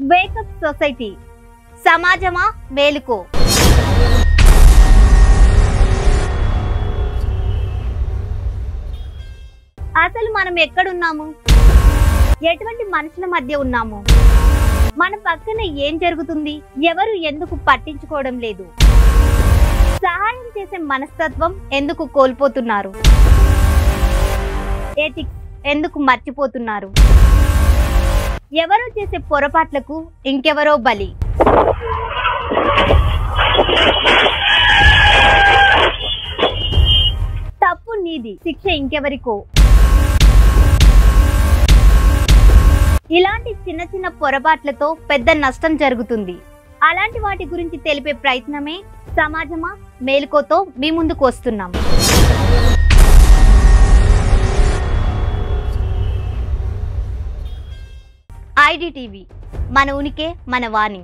Wake up society సమాజమా మేలుకో. అసలు మనం ఎక్కడున్నాము? ఎటువంటి మనుషుల మధ్య ఉన్నాము? మన పక్కన ఏం జరుగుతుంది? ఎవరు ఎందుకు పట్టించుకోవడం లేదు? సహాయం చేసే మనస్తత్వం ఎందుకు కోల్పోతున్నారు? ఎథిక్స్ ఎందుకు మర్చిపోతున్నారు? ఎవరో చేసే పొరపాట్లకు ఇంకెవరో బలి. తప్పు నీది, శిక్ష ఇంకెవరికో. ఇలాంటి చిన్న చిన్న పొరపాట్లతో పెద్ద నష్టం జరుగుతుంది. అలాంటి వాటి గురించి తెలిపే ప్రయత్నమే సమాజమా మేలుకోతో మీ ముందుకు వస్తున్నాం. ఐడిటీవీ, మన ఉనికి మన వాణి.